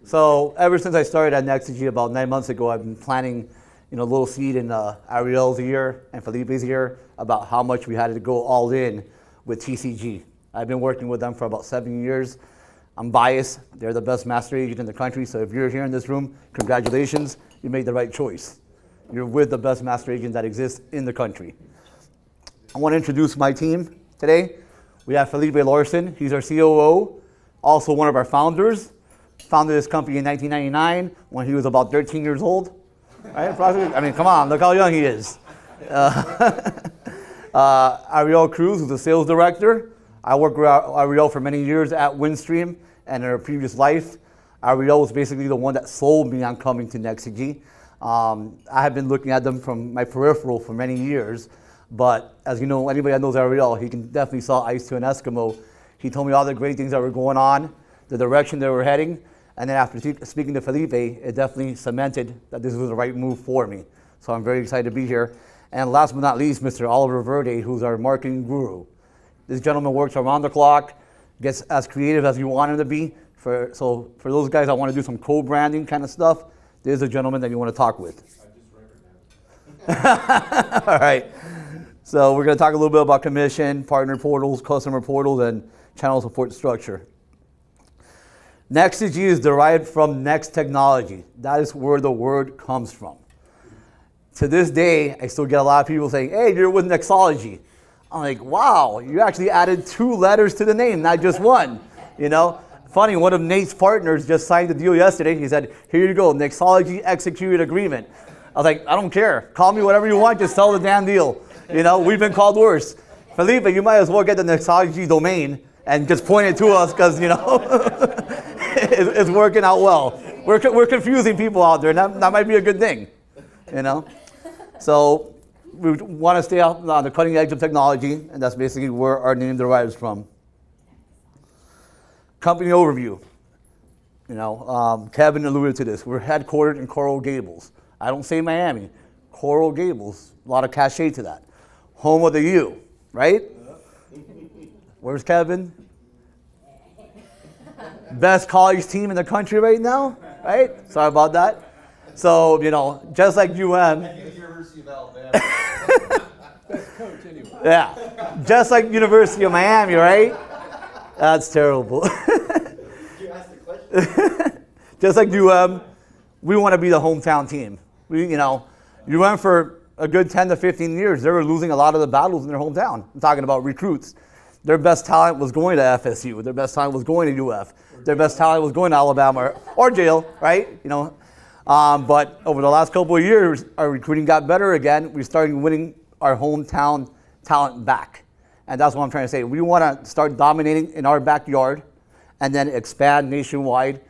So ever since I started at Nexogy about 9 months ago, I've been planting, a little seed in Ariel's ear and Felipe's ear about how much we had to go all in with TCG. I've been working with them for about 7 years. I'm biased. They're the best master agent in the country. So if you're here in this room, congratulations, you made the right choice. You're with the best master agent that exists in the country. I want to introduce my team today. We have Felipe Larson. He's our COO, also one of our founders. Founded this company in 1999 when he was about 13 years old. Right? I mean, come on, look how young he is. Ariel Cruz, who's the sales director. I worked with Ariel for many years at Windstream and in her previous life. Ariel was basically the one that sold me on coming to Nexogy. I have been looking at them from my peripheral for many years, but as you know, anybody that knows Ariel, he can definitely sell ice to an Eskimo. He told me all the great things that were going on, the direction they were heading, and then after speaking to Felipe, it definitely cemented that this was the right move for me. So I'm very excited to be here. And last but not least, Mr. Oliver Verde, who's our marketing guru. This gentleman works around the clock, gets as creative as you want him to be. So for those guys that want to do some co-branding kind of stuff, there's a gentleman that you want to talk with. I just recommend. All right. So we're going to talk a little bit about commission, partner portals, customer portals, and channel support structure. Nexogy is derived from Next technology. That is where the word comes from. To this day, I still get a lot of people saying, hey, you're with Nexogy. I'm like, wow, you actually added 2 letters to the name, not just one. Funny, one of Nate's partners just signed the deal yesterday. He said, here you go, Nexogy executed agreement. I was like, I don't care. Call me whatever you want, just sell the damn deal. We've been called worse. Felipe, you might as well get the Nexogy domain and just point it to us because, it's working out well. We're confusing people out there, and that might be a good thing, So we want to stay out on the cutting edge of technology, and that's basically where our name derives from. Company overview. Kevin alluded to this. We're headquartered in Coral Gables. I don't say Miami. Coral Gables. A lot of cachet to that. Home of the U, right? Where's Kevin? Best college team in the country right now, right? Sorry about that. So, just like UM. University of Alabama. Best coach anyway. Yeah, just like University of Miami, right? That's terrible. You asked the question. Just like we want to be the hometown team. UM for a good 10 to 15 years, they were losing a lot of the battles in their hometown. I'm talking about recruits. Their best talent was going to FSU. Their best talent was going to UF. Their best talent was going to Alabama or Yale, right? But over the last couple of years, our recruiting got better again. We started winning our hometown talent back. And that's what I'm trying to say. We want to start dominating in our backyard and then expand nationwide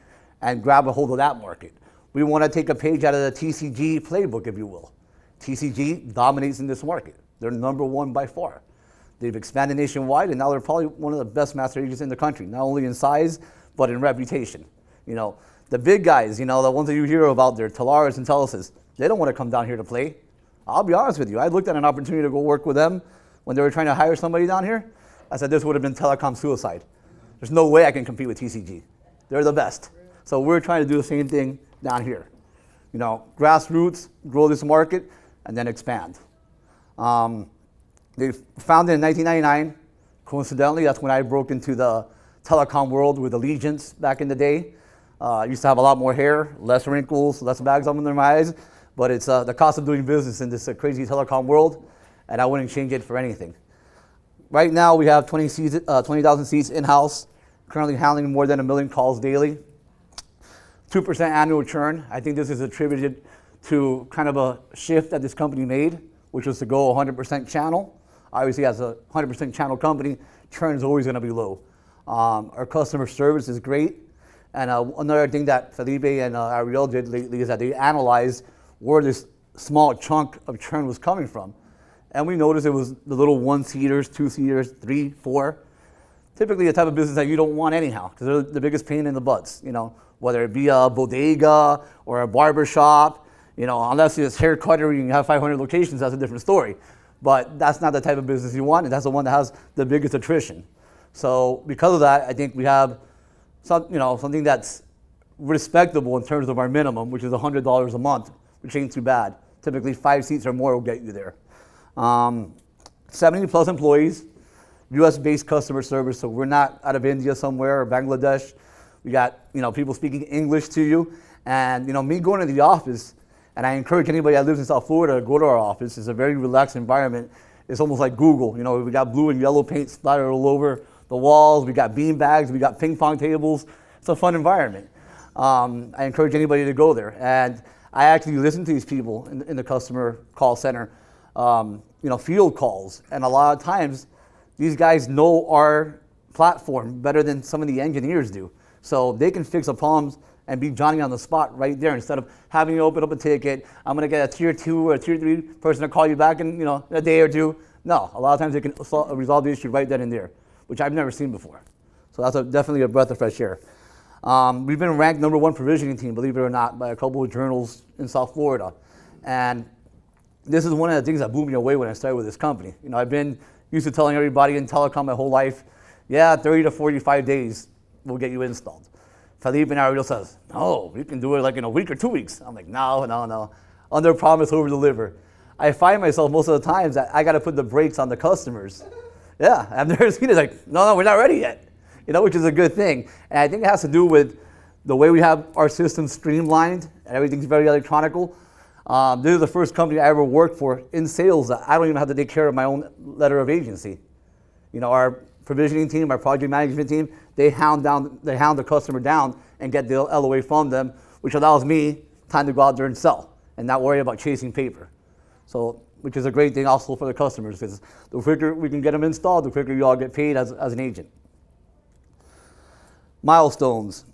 and grab a hold of that market. We want to take a page out of the TCG playbook, if you will. TCG dominates in this market. They're number 1 by far. They've expanded nationwide, and now they're probably one of the best master agents in the country, not only in size, but in reputation. The big guys, the ones that you hear about, their Talaras and Telesis, they don't want to come down here to play. I'll be honest with you. I looked at an opportunity to go work with them when they were trying to hire somebody down here. I said, this would have been Telecom suicide. There's no way I can compete with TCG. They're the best. So we're trying to do the same thing down here. Grassroots, grow this market, and then expand. They founded in 1999. Coincidentally, that's when I broke into the telecom world with Allegiance back in the day. Used to have a lot more hair, less wrinkles, less bags under my eyes, but it's the cost of doing business in this crazy telecom world, and I wouldn't change it for anything. Right now, we have 20,000 seats in-house, currently handling more than 1 million calls daily. 2% annual churn. I think this is attributed to kind of a shift that this company made, which was to go 100% channel. Obviously, as a 100% channel company, churn is always going to be low. Our customer service is great. And another thing that Felipe and Ariel did lately is that they analyzed where this small chunk of churn was coming from. And we noticed it was the little 1-seaters, 2-seaters, 3, 4. Typically the type of business that you don't want anyhow, because they're the biggest pain in the butts, whether it be a bodega or a barber shop, unless it's hair cuttery and you have 500 locations, that's a different story. But that's not the type of business you want, and that's the one that has the biggest attrition. So because of that, I think we have something that's respectable in terms of our minimum, which is $100 a month, which ain't too bad. Typically 5 seats or more will get you there. 70 plus employees, US-based customer service, so we're not out of India somewhere or Bangladesh. We got people speaking English to you, and me going to the office, and I encourage anybody that lives in South Florida to go to our office. It's a very relaxed environment. It's almost like Google. We got blue and yellow paint splattered all over the walls. We got bean bags. We got ping pong tables. It's a fun environment. I encourage anybody to go there, and I actually listen to these people in the customer call center, field calls, and a lot of times these guys know our platform better than some of the engineers do. So they can fix the problems and be Johnny on the spot right there instead of having you open up a ticket. I'm going to get a tier 2 or a tier 3 person to call you back in a day or two. No, a lot of times they can resolve the issue right then and there, which I've never seen before. So that's definitely a breath of fresh air. We've been ranked #1 provisioning team, believe it or not, by a couple of journals in South Florida. And this is one of the things that blew me away when I started with this company. I've been used to telling everybody in telecom my whole life, 30 to 45 days will get you installed. Philippe and Ariel says, no, you can do it like in a week or 2 weeks. I'm like, no. Under promise, over deliver. I find myself most of the times that I got to put the brakes on the customers. Yeah, I've never seen it like, no, we're not ready yet. Which is a good thing. And I think it has to do with the way we have our system streamlined and everything's very electronical. This is the first company I ever worked for in sales that I don't even have to take care of my own letter of agency. Our provisioning team, our project management team, they hound the customer down and get the LOA from them, which allows me time to go out there and sell and not worry about chasing paper. So, which is a great thing also for the customers, because the quicker we can get them installed, the quicker you all get paid as an agent. Milestones.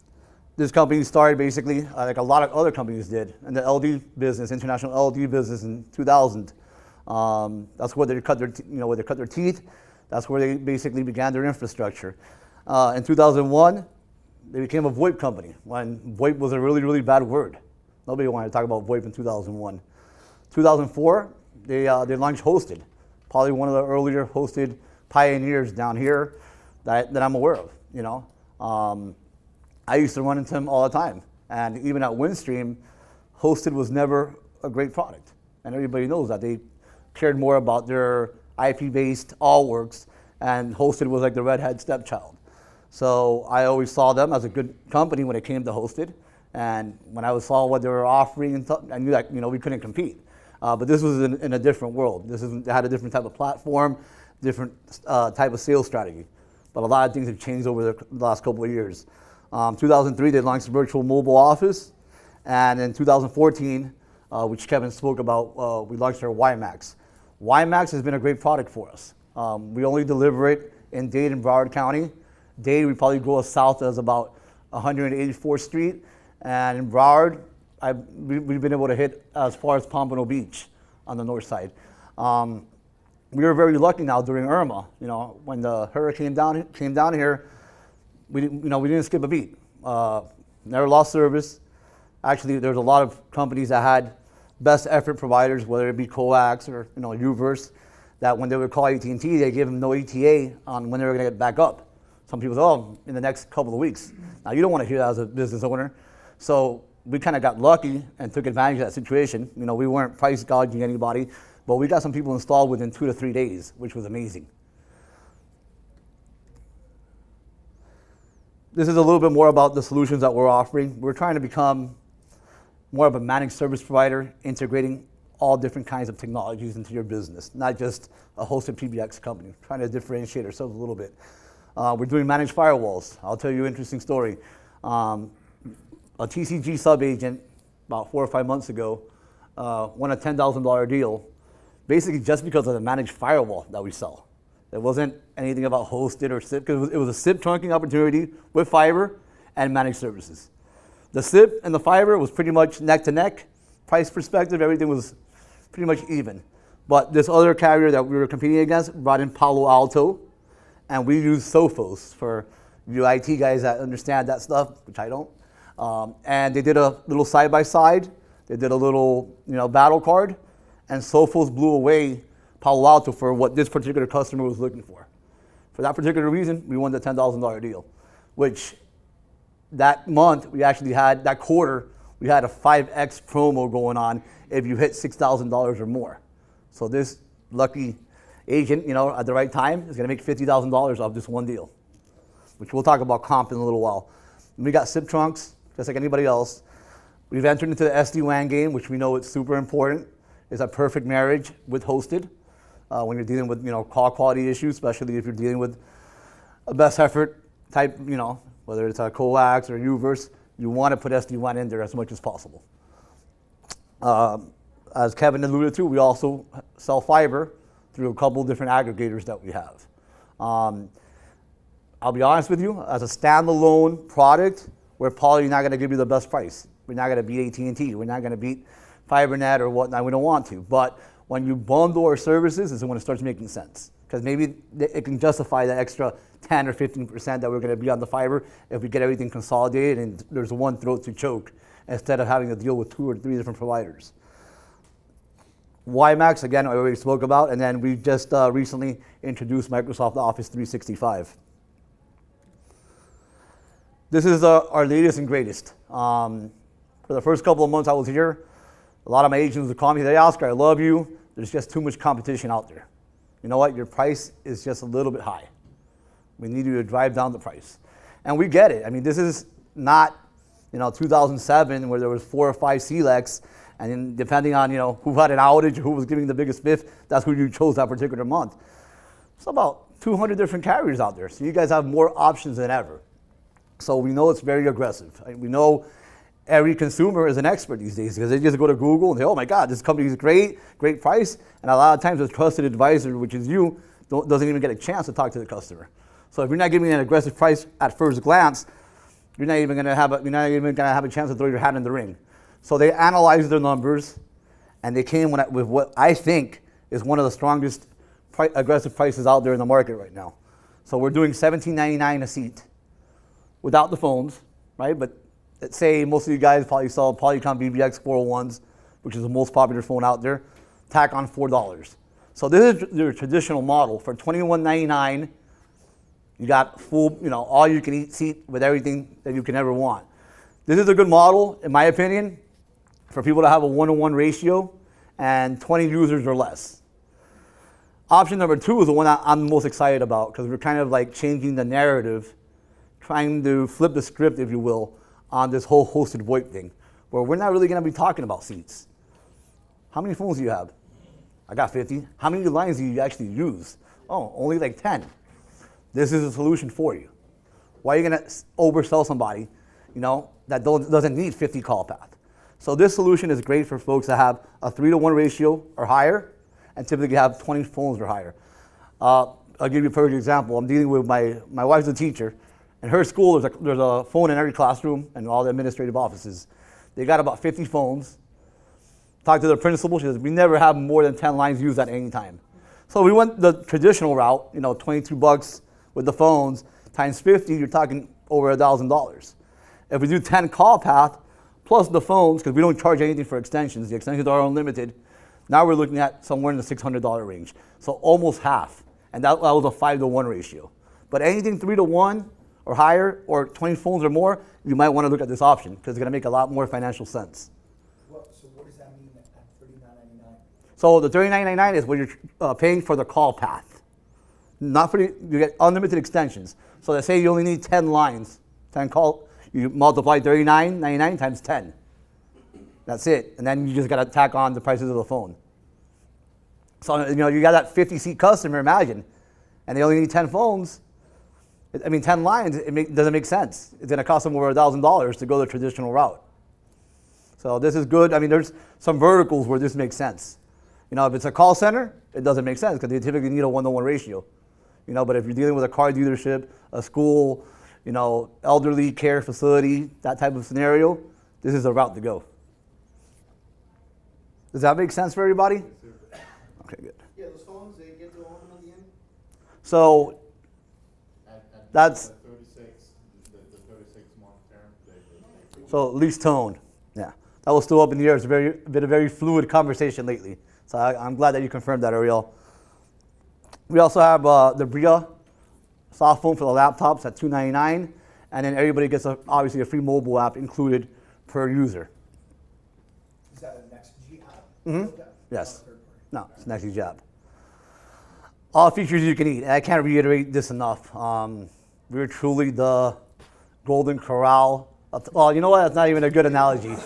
This company started basically like a lot of other companies did in the LD business, international LD business in 2000. That's where they cut their teeth. That's where they basically began their infrastructure. In 2001, they became a VoIP company when VoIP was a really, really bad word. Nobody wanted to talk about VoIP in 2001. 2004, they launched Hosted, probably one of the earlier hosted pioneers down here that I'm aware of. I used to run into them all the time. And even at Windstream, Hosted was never a great product. And everybody knows that. They cared more about their IP-based Allworks, and Hosted was like the redhead stepchild. So I always saw them as a good company when it came to Hosted. And when I saw what they were offering, I knew that we couldn't compete. But this was in a different world. They had a different type of platform, different type of sales strategy. But a lot of things have changed over the last couple of years. 2003, they launched Virtual Mobile Office. And in 2014, which Kevin spoke about, we launched our WiMAX. WiMAX has been a great product for us. We only deliver it in Dade and Broward County. Dade, we probably go as south as about 184th Street. And in Broward, we've been able to hit as far as Pompano Beach on the north side. We were very lucky now during Irma. When the hurricane came down here, we didn't skip a beat. Never lost service. Actually, there's a lot of companies that had best effort providers, whether it be coax or Uverse, that when they would call AT&T, they gave them no ETA on when they were going to get back up. Some people say, in the next couple of weeks. Now, you don't want to hear that as a business owner. So we kind of got lucky and took advantage of that situation. We weren't price gouging anybody, but we got some people installed within 2 to 3 days, which was amazing. This is a little bit more about the solutions that we're offering. We're trying to become more of a managed service provider, integrating all different kinds of technologies into your business, not just a hosted PBX company, trying to differentiate ourselves a little bit. We're doing managed firewalls. I'll tell you an interesting story. A TCG sub-agent about 4 or 5 months ago won a $10,000 deal, basically just because of the managed firewall that we sell. It wasn't anything about hosted or SIP, because it was a SIP trunking opportunity with fiber and managed services. The SIP and the fiber was pretty much neck to neck. Price perspective, everything was pretty much even. But this other carrier that we were competing against brought in Palo Alto, and we used Sophos for you IT guys that understand that stuff, which I don't. And they did a little side-by-side. They did a little battle card, and Sophos blew away Palo Alto for what this particular customer was looking for. For that particular reason, we won the $10,000 deal, which that month, we actually had, that quarter, we had a 5X promo going on if you hit $6,000 or more. So this lucky agent, at the right time is going to make $50,000 off this one deal, which we'll talk about comp in a little while. And we got SIP trunks, just like anybody else. We've entered into the SD-WAN game, which we know it's super important. It's a perfect marriage with hosted when you're dealing with, call quality issues, especially if you're dealing with a best effort type, whether it's a coax or UVerse, you want to put SD-WAN in there as much as possible. As Kevin alluded to, we also sell fiber through a couple different aggregators that we have. I'll be honest with you, as a standalone product, we're probably not going to give you the best price. We're not going to beat AT&T. We're not going to beat FiberNet or whatnot. We don't want to. But when you bundle our services is when it starts making sense. Because maybe it can justify the extra 10 or 15% that we're going to be on the fiber if we get everything consolidated and there's one throat to choke instead of having to deal with 2 or 3 different providers. WiMAX, again, I already spoke about, and then we just recently introduced Microsoft Office 365. This is our latest and greatest. For the first couple of months I was here, a lot of my agents would call me, "Hey, Oscar, I love you. There's just too much competition out there. You know what? Your price is just a little bit high. We need you to drive down the price." And we get it. I mean, this is not, 2007 where there was 4 or 5 CLECs, and then depending on, who had an outage or who was giving the biggest spiff, that's who you chose that particular month. It's about 200 different carriers out there, so you guys have more options than ever. So we know it's very aggressive. We know every consumer is an expert these days because they just go to Google and say, "Oh my God, this company is great price." And a lot of times a trusted advisor, which is you, doesn't even get a chance to talk to the customer. So if you're not giving an aggressive price at first glance, you're not even going to have a chance to throw your hat in the ring. So they analyzed their numbers, and they came with what I think is one of the strongest aggressive prices out there in the market right now. So we're doing $17.99 a seat without the phones, right? But let's say most of you guys probably saw Telecom BBX 401s, which is the most popular phone out there. Tack on $4. So this is your traditional model. For $21.99, you got full, all you can eat seat with everything that you can ever want. This is a good model, in my opinion, for people to have a 1-to-1 ratio and 20 users or less. Option number 2 is the one that I'm most excited about because we're kind of like changing the narrative, trying to flip the script, if you will, on this whole hosted VoIP thing, where we're not really going to be talking about seats. How many phones do you have? I got 50. How many lines do you actually use? Oh, only like 10. This is a solution for you. Why are you going to oversell somebody, that doesn't need 50 call path? So this solution is great for folks that have a 3-to-1 ratio or higher, and typically have 20 phones or higher. I'll give you a perfect example. I'm dealing with my wife's a teacher. In her school, there's a phone in every classroom and all the administrative offices. They got about 50 phones. Talked to the principal, she says, "We never have more than 10 lines used at any time." So we went the traditional route, $22 with the phones, times 50, you're talking over $1,000. If we do 10 call path, plus the phones, because we don't charge anything for extensions, the extensions are unlimited, now we're looking at somewhere in the $600 range. So almost half, and that was a 5-to-1 ratio. But anything 3-to-1, or higher, or 20 phones or more, you might want to look at this option because it's going to make a lot more financial sense. So what does that mean at $39.99? So the $39.99 is what you're paying for the call path. Not for you get unlimited extensions. So let's say you only need 10 lines, 10 call, you multiply $39.99 times 10. That's it. And then you just got to tack on the prices of the phone. So you got that 50-seat customer, imagine, and they only need 10 phones. 10 lines, doesn't make sense. It's going to cost them over $1,000 to go the traditional route. So this is good. There's some verticals where this makes sense. If it's a call center, it doesn't make sense because they typically need a 1-to-1 ratio. But if you're dealing with a car dealership, a school, elderly care facility, that type of scenario, this is the route to go. Does that make sense for everybody? Okay, good. Yeah, those phones, they get to own them at the end? So that's... The 36-month term. So lease tone, yeah. That was still up in the air. It's been a very fluid conversation lately. So I'm glad that you confirmed that, Ariel. We also have the Bria soft phone for the laptops at $299, and then everybody gets obviously a free mobile app included per user. Is that a Nexogy app? Mhm. Okay. Yes. Not a third party. No, it's Nexogy app. All features you can eat. I can't reiterate this enough. We're truly the golden corral. Well, you know what? That's not even a good analogy.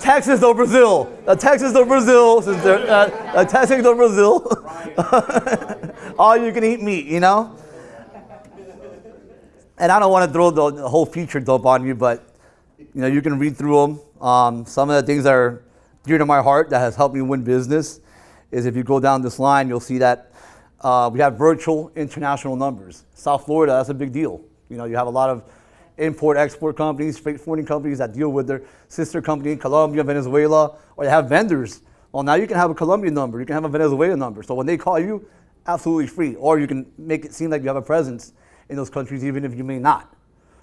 Texas do Brazil. Texas do Brazil. Since they're Texas do Brazil. All you can eat meat, you know? And I don't want to throw the whole feature dump on you, but you know, you can read through them. Some of the things that are dear to my heart that has helped me win business is if you go down this line, you'll see that we have virtual international numbers. South Florida, that's a big deal. You know, you have a lot of import-export companies, freight forwarding companies that deal with their sister company in Colombia, Venezuela, or they have vendors. Well, now you can have a Colombian number, you can have a Venezuelan number. So when they call you, absolutely free. Or you can make it seem like you have a presence in those countries, even if you may not.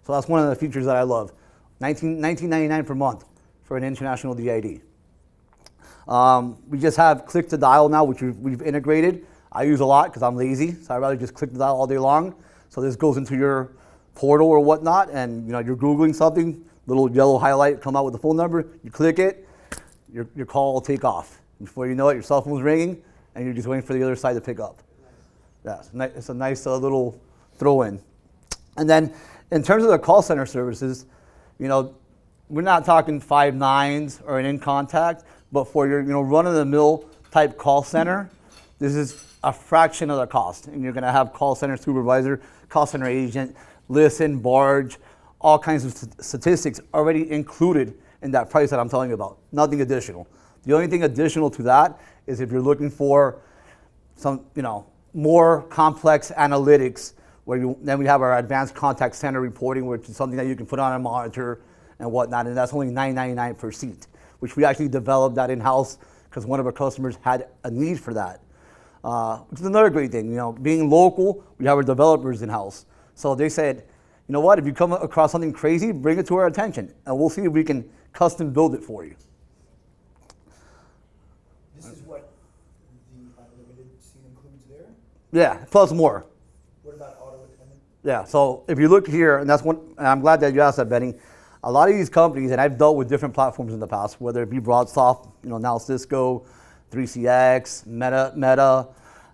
So that's one of the features that I love. $19.99 per month for an international DID. We just have click to dial now, which we've integrated. I use a lot because I'm lazy, so I'd rather just click to dial all day long. So this goes into your portal or whatnot, and you know, you're Googling something, little yellow highlight come out with the phone number, you click it, your call will take off. Before you know it, your cell phone's ringing, and you're just waiting for the other side to pick up. Yeah, it's a nice little throw in. And then in terms of the call center services, you know, we're not talking 5 nines or an in contact, but for your run-of-the-mill type call center, this is a fraction of the cost. And you're gonna have call center supervisor, call center agent, listen, barge, all kinds of statistics already included in that price that I'm telling you about. Nothing additional. The only thing additional to that is if you're looking for some, more complex analytics, then we have our advanced contact center reporting, which is something that you can put on a monitor and whatnot, and that's only $9.99 per seat, which we actually developed that in-house because one of our customers had a need for that. Which is another great thing, being local, we have our developers in-house. So they said, you know what, if you come across something crazy, bring it to our attention, and we'll see if we can custom build it for you. This is what the unlimited seat includes there? Yeah, plus more. What about auto attendant? Yeah, so if you look here, and I'm glad that you asked that, Benny. A lot of these companies, and I've dealt with different platforms in the past, whether it be BroadSoft, now Cisco, 3CX, Meta,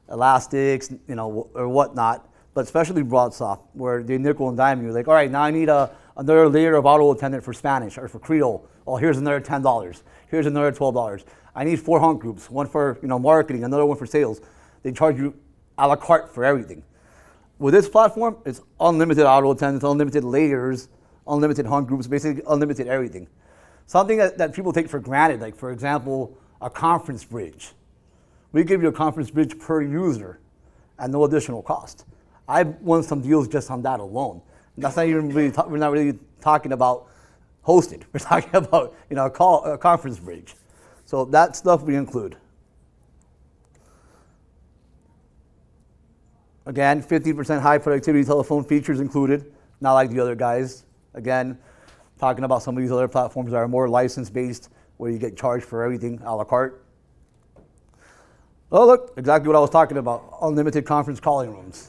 Elastics, or whatnot, but especially BroadSoft, where they nickel and dime you. Like, all right, now I need another layer of auto attendant for Spanish or for Creole. Oh, here's another $10. Here's another $12. I need 4 hunt groups, one for marketing, another one for sales. They charge you a la carte for everything. With this platform, it's unlimited auto attendants, unlimited layers, unlimited hunt groups, basically unlimited everything. Something that people take for granted, like for example, a conference bridge. We give you a conference bridge per user at no additional cost. I've won some deals just on that alone. And that's not even really, we're not really talking about hosted. We're talking about a conference bridge. So that stuff we include. Again, 50% high productivity telephone features included, not like the other guys. Again, talking about some of these other platforms that are more license-based, where you get charged for everything a la carte. Oh, look, exactly what I was talking about, unlimited conference calling rooms.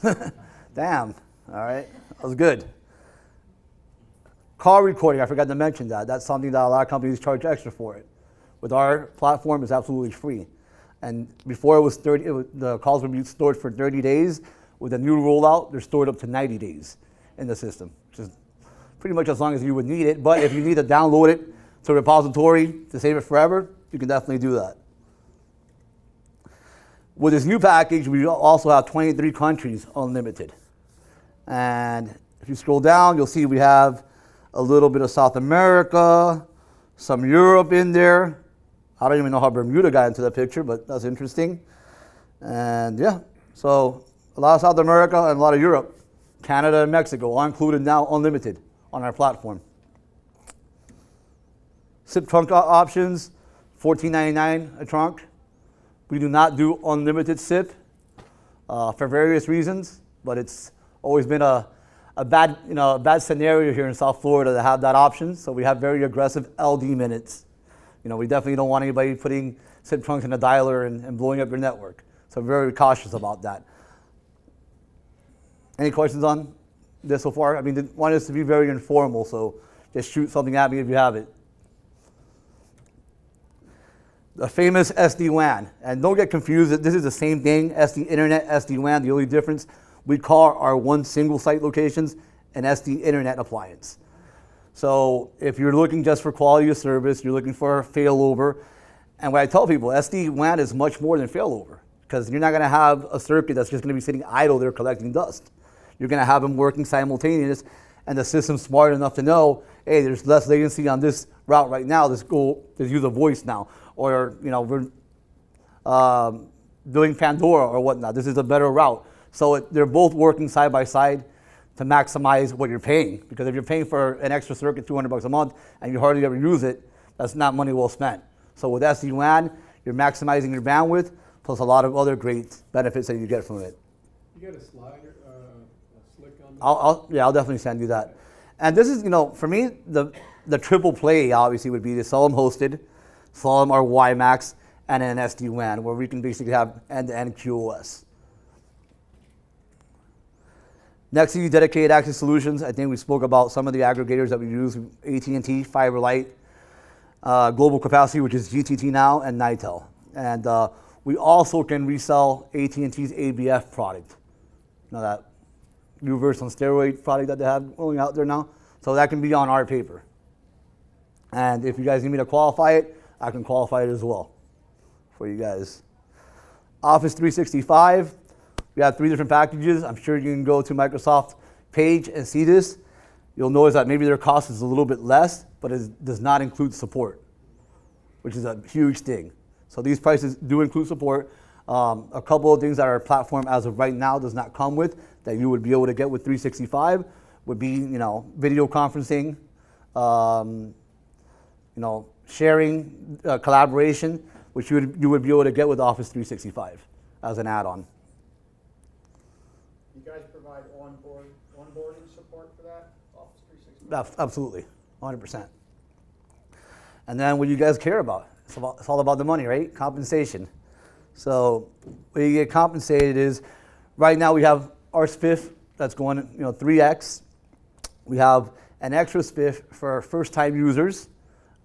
Damn, all right, that was good. Call recording, I forgot to mention that. That's something that a lot of companies charge extra for it. With our platform, it's absolutely free. And before it was the calls would be stored for 30 days. With the new rollout, they're stored up to 90 days in the system, which is pretty much as long as you would need it. But if you need to download it to a repository to save it forever, you can definitely do that. With this new package, we also have 23 countries unlimited. And if you scroll down, you'll see we have a little bit of South America, some Europe in there. I don't even know how Bermuda got into the picture, but that's interesting. And yeah, so a lot of South America and a lot of Europe, Canada and Mexico, all included now unlimited on our platform. SIP trunk options, $14.99 a trunk. We do not do unlimited SIP for various reasons, but it's always been a bad scenario here in South Florida to have that option. So we have very aggressive LD minutes. We definitely don't want anybody putting SIP trunks in a dialer and blowing up your network. So we're very cautious about that. Any questions on this so far. I mean, they want us to be very informal, so just shoot something at me if you have it. The famous SD-WAN. And don't get confused, this is the same thing, SD Internet, SD-WAN. The only difference, we call our one single site locations an SD Internet appliance. So if you're looking just for quality of service, you're looking for failover, and what I tell people, SD-WAN is much more than failover, because you're not going to have a circuit that's just going to be sitting idle there collecting dust. You're going to have them working simultaneous, and the system's smart enough to know, hey, there's less latency on this route right now. Let's use a voice now, or we're doing Pandora or whatnot. This is a better route. So they're both working side by side to maximize what you're paying. Because if you're paying for an extra circuit, $200 a month, and you hardly ever use it, that's not money well spent. So with SD-WAN, you're maximizing your bandwidth, plus a lot of other great benefits that you get from it. You got a slide, a slick on that? I'll definitely send you that. And this is, for me, the triple play obviously would be to sell them hosted, sell them our WiMAX, and an SD-WAN, where we can basically have end-to-end QoS. Nexogy dedicated access solutions. I think we spoke about some of the aggregators that we use: AT&T, FiberLight, Global Capacity, which is GTT now, and Nitel. And we also can resell AT&T's ABF product. That new verse on steroid product that they have going out there now. So that can be on our paper. And if you guys need me to qualify it, I can qualify it as well for you guys. Office 365. We have 3 different packages. I'm sure you can go to Microsoft page and see this. You'll notice that maybe their cost is a little bit less, but it does not include support, which is a huge thing. So these prices do include support. A couple of things that our platform as of right now does not come with that you would be able to get with 365 would be, video conferencing, sharing, collaboration, which you would be able to get with Office 365 as an add-on. You guys provide onboarding support for that, Office 365? Absolutely, 100%. And then what you guys care about? It's all about the money, right? Compensation. So what you get compensated is, right now we have our spiff that's going 3x. We have an extra spiff for first-time users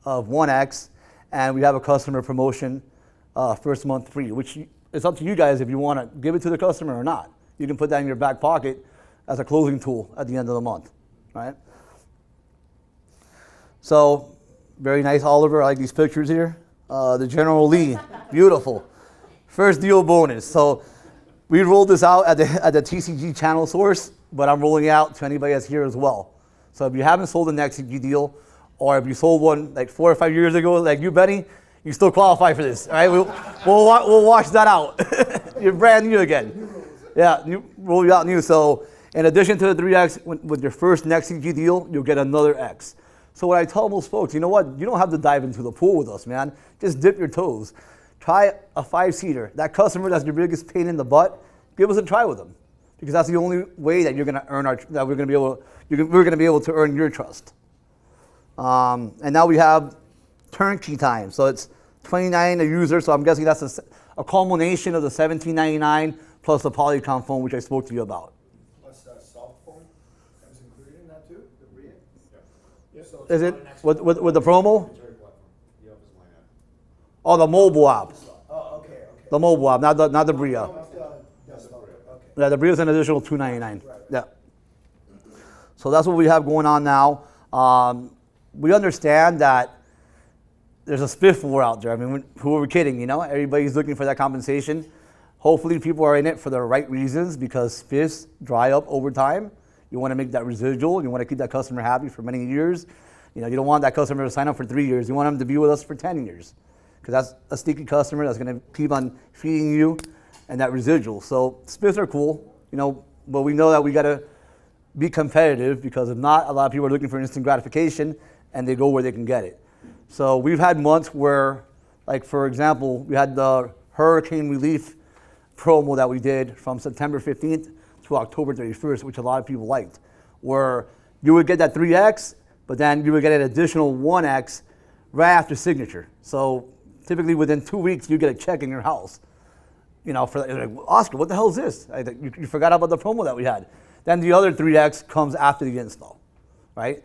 of 1x, and we have a customer promotion first month free, which it's up to you guys if you want to give it to the customer or not. You can put that in your back pocket as a closing tool at the end of the month, right? So, very nice, Oliver. I like these pictures here. The General Lee, beautiful. First deal bonus. So, we rolled this out at the TCG channel source, but I'm rolling it out to anybody that's here as well. So, if you haven't sold a Nexogy deal, or if you sold one like 4 or 5 years ago, like you, Benny, you still qualify for this, all right? We'll wash that out. You're brand new again. Yeah, roll you out new. So in addition to the 3X, with your first Nexogy deal, you'll get another X. So what I tell most folks, you know what? You don't have to dive into the pool with us, man. Just dip your toes. Try a 5-seater. That customer that's your biggest pain in the butt, give us a try with them, because that's the only way that you're going to earn we're going to be able to earn your trust. And now we have turnkey time. So it's $29 a user. So I'm guessing that's a culmination of the $17.99 plus the Telecom phone, which I spoke to you about. Plus soft phone that was included in that too, the RIA? Yeah. So Is it it's not an extra- with the promo? The Office Line app. Oh, the mobile app. Oh, okay. The mobile app, not the Bria. That's the desktop, okay. Yeah, the Bria's an additional $2.99. Yeah. So that's what we have going on now. We understand that there's a spiff war out there. I mean, who are we kidding? Everybody's looking for that compensation. Hopefully people are in it for the right reasons, because spiffs dry up over time. You want to make that residual. You want to keep that customer happy for many years. You don't want that customer to sign up for 3 years. You want them to be with us for 10 years, because that's a sticky customer that's going to keep on feeding you and that residual. So spiffs are cool, but we know that we got to be competitive, because if not, a lot of people are looking for instant gratification and they go where they can get it. So we've had months where, like for example, we had the hurricane relief promo that we did from September 15th to October 31st, which a lot of people liked, where you would get that 3X, but then you would get an additional 1X right after signature. So typically within 2 weeks, you get a check in your house. For like, Oscar, what the hell is this? You forgot about the promo that we had. Then the other 3X comes after the install, right?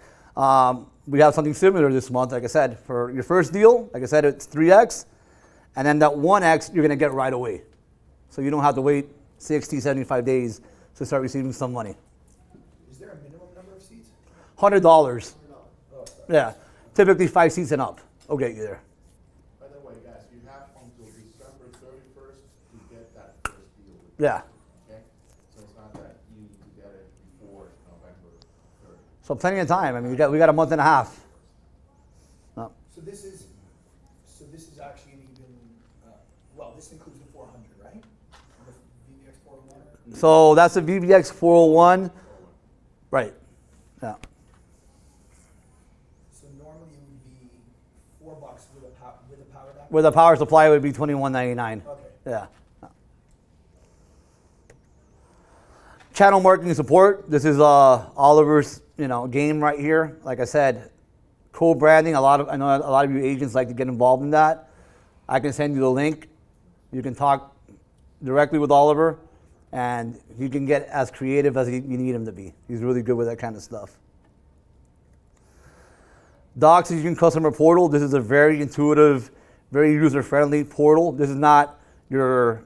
We have something similar this month, like I said, for your first deal, like I said, it's 3X, and then that 1X you're gonna get right away. So you don't have to wait 60, 75 days to start receiving some money. Is there a minimum number of seats? $100, Oh, sorry. yeah. Typically 5 seats and up, will get you there. By the way, guys, you have until December 31st to get that first deal. Yeah. Okay? So it's not that you need to get it before November 3rd. So plenty of time. I mean, we got a month and a half. No. So this is actually an even, well, this includes the 400, right? The VBX 401? So that's the VBX 401. Right. Yeah. So normally it would be $4 with a power adapter? With a power supply, it would be $21.99. Okay. Yeah. Channel marketing support. This is Oliver's, game right here. Like I said, co-branding. I know a lot of you agents like to get involved in that. I can send you the link. You can talk directly with Oliver, and he can get as creative as you need him to be. He's really good with that kind of stuff. Oxygen Customer Portal. This is a very intuitive, very user-friendly portal. This is not your,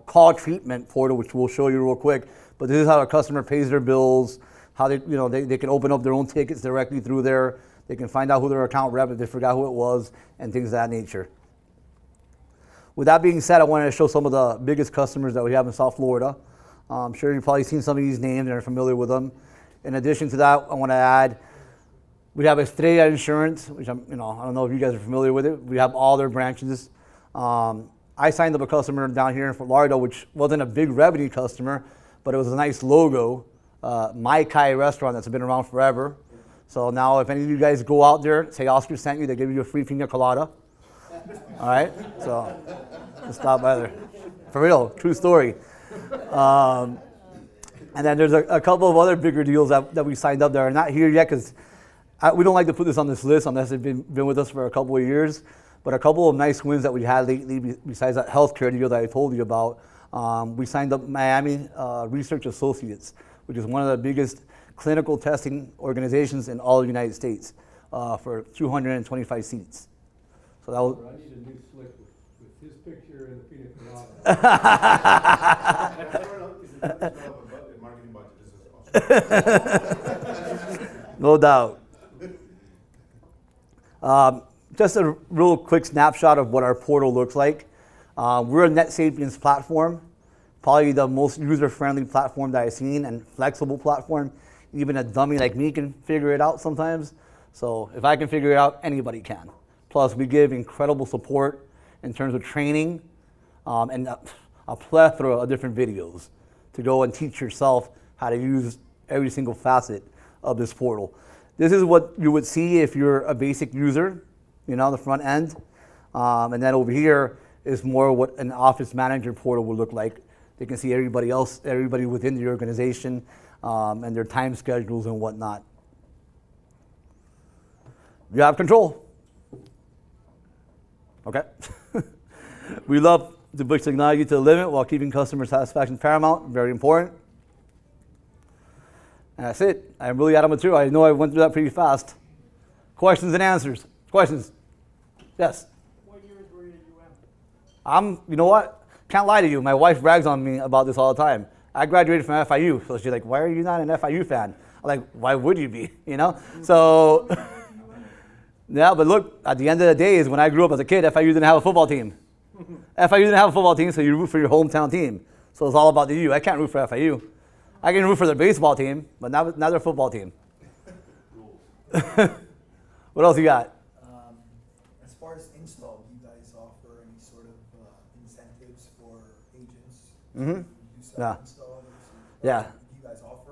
call treatment portal, which we'll show you real quick. But this is how a customer pays their bills. How they can open up their own tickets directly through there. They can find out who their account rep if they forgot who it was, and things of that nature. With that being said, I wanted to show some of the biggest customers that we have in South Florida. I'm sure you've probably seen some of these names and are familiar with them. In addition to that, I want to add, we have Estrella Insurance, which I don't know if you guys are familiar with it. We have all their branches. I signed up a customer down here in Fort Lauderdale, which wasn't a big revenue customer, but it was a nice logo. My Kai restaurant that's been around forever. So now if any of you guys go out there, say Oscar sent you, they give you a free pina colada. All right, so just stop by there. For real, true story. And then there's a couple of other bigger deals that we signed up that are not here yet because we don't like to put this on this list unless they've been with us for a couple of years. But a couple of nice wins that we had lately, besides that healthcare deal that I told you about, we signed up Miami Research Associates, which is one of the biggest clinical testing organizations in all of the United States for 225 seats. So that was. I need a new slick with his picture and the pina colada. Marketing budget, this is awesome. No doubt. Just a real quick snapshot of what our portal looks like. We're a NetSapiens platform, probably the most user-friendly platform that I've seen and flexible platform. Even a dummy like me can figure it out sometimes. So if I can figure it out, anybody can. Plus, we give incredible support in terms of training and a plethora of different videos to go and teach yourself how to use every single facet of this portal. This is what you would see if you're a basic user, the front end. And then over here is more what an office manager portal would look like. They can see everybody else, everybody within the organization, and their time schedules and whatnot. You have control. Okay. We love to push technology to the limit while keeping customer satisfaction paramount. Very important. And that's it. I'm really out of material. I know I went through that pretty fast. Questions and answers. Questions? Yes. What years were you at UM? You know what? Can't lie to you. My wife brags on me about this all the time. I graduated from FIU, so she's like, "Why are you not an FIU fan?" I'm like, "Why would you be?" So. Yeah, but look, at the end of the day is when I grew up as a kid, FIU didn't have a football team. FIU didn't have a football team, so you root for your hometown team. So it's all about the U. I can't root for FIU. I can root for their baseball team, but not their football team. What else you got? As far as install, do you guys offer any sort of incentives for agents? Mm-hmm. Do Yeah. install? Yeah. Do you guys offer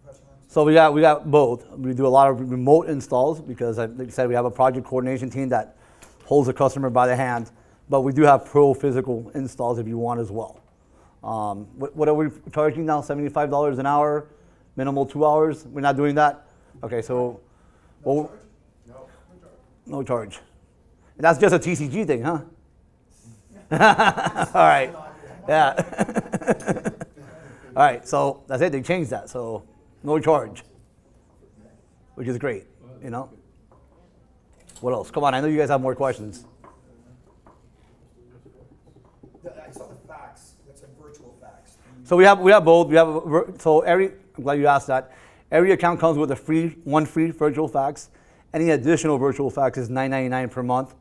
professional installs? So we got both. We do a lot of remote installs because, like I said, we have a project coordination team that holds the customer by the hand. But we do have pro physical installs if you want as well. What are we charging now? $75 an hour, minimal 2 hours. We're not doing that. Okay, so no charge. And that's just a TCG thing, huh? All right. Yeah. All All right, so that's it. They changed that, so no charge, which is great. You know. What else? Come on, I know you guys have more questions. I saw the fax, that's a virtual fax. So we have both. I'm glad you asked that. Every account comes with one free virtual fax. Any additional virtual fax is $9.99 per month,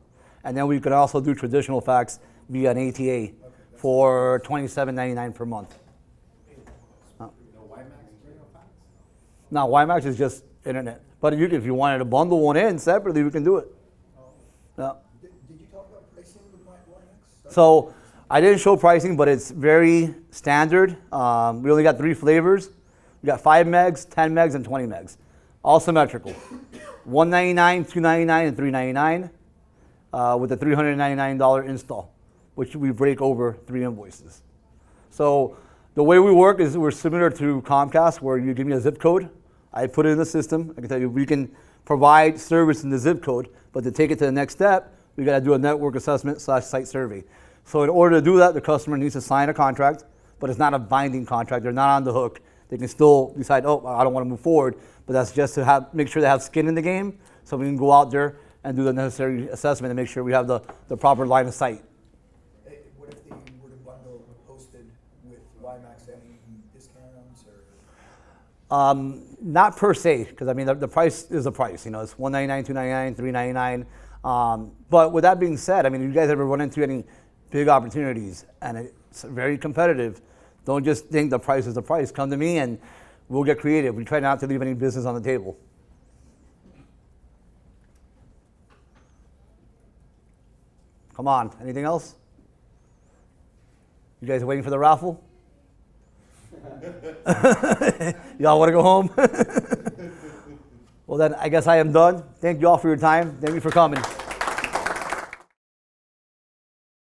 and then we can also do traditional fax via an ATA for $27.99 per month. No, WiMAX is just internet. But if you wanted to bundle one in separately, we can do it. Yeah. Did you talk about pricing with WiMAX? So I didn't show pricing, but it's very standard. We only got 3 flavors. We got 5 megs, 10 megs, and 20 megs. All symmetrical. $199, $299, and $399 with a $399 install, which we break over 3 invoices. So the way we work is we're similar to Comcast, where you give me a zip code. I put it in the system. I can tell you we can provide service in the zip code, but to take it to the next step, we got to do a network assessment / site survey. So in order to do that, the customer needs to sign a contract, but it's not a binding contract. They're not on the hook. They can still decide, oh, I don't want to move forward, but that's just to make sure they have skin in the game, so we can go out there and do the necessary assessment and make sure we have the proper line of sight. What if they were to bundle hosted with WiMAX, any discounts or? Not per se, because I mean the price is the price. You know, it's $199, $299, $399. But with that being said, I mean, you guys ever run into any big opportunities and it's very competitive? Don't just think the price is the price. Come to me and we'll get creative. We try not to leave any business on the table. Come on, anything else? You guys waiting for the raffle? Y'all want to go home? Well then, I guess I am done. Thank you all for your time. Thank you for coming.